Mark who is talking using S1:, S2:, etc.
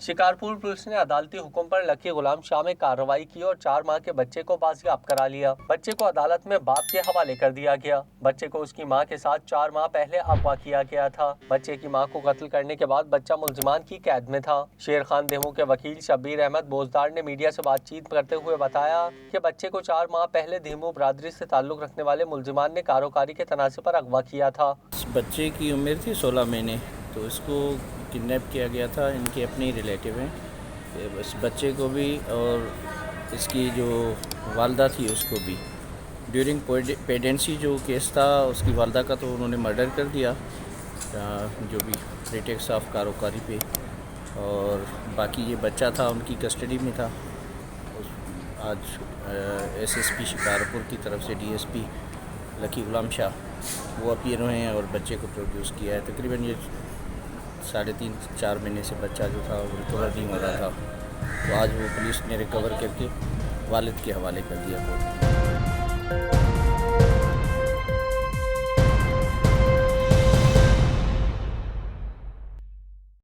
S1: Shikarpur police ने अदालती हुक्म पर लकी गुलाम शाह में कार्रवाई की और 4 माह के बच्चे को बाजियाब करा लिया। बच्चे को अदालत में बाप के हवाले कर दिया गया। बच्चे को उसकी मां के साथ 4 माह पहले अगवा किया गया था। बच्चे की मां को कत्ल करने के बाद बच्चा मुल्जिमान की कैद में था। शेर खान देमू के वकील शब्बीर अहमद बोजदार ने मीडिया से बातचीत करते हुए बताया कि बच्चे को 4 माह पहले देमू बरादरी से ताल्लुक रखने वाले मुल्जिमान ने कारोकारी के तनाज़े पर अगवा किया था।
S2: बच्चे की उम्र थी 16 महीने, तो इसको किडनैप किया गया था। इनके अपने रिलेटिव हैं। बस बच्चे को भी और इसकी जो वालदा थी उसको भी ड्यूरिंग प्रेगनेंसी जो केस था, उसकी वालदा का तो उन्होंने मर्डर कर दिया जो भी प्रीटेक्स्ट ऑफ कारोकारी पे, और बाकी ये बच्चा था उनकी कस्टडी में था। आज एसएसपी शिकारपुर की तरफ से डीएसपी लकी गुलाम शाह वो अपीयर हुए हैं और बच्चे को प्रोड्यूस किया है। तकरीबन ये 3.5-4 महीने से बच्चा जो था वो रिकवर नहीं हो रहा था, तो आज वो पुलिस ने रिकवर करके वालिद के हवाले कर दिया कोर्ट।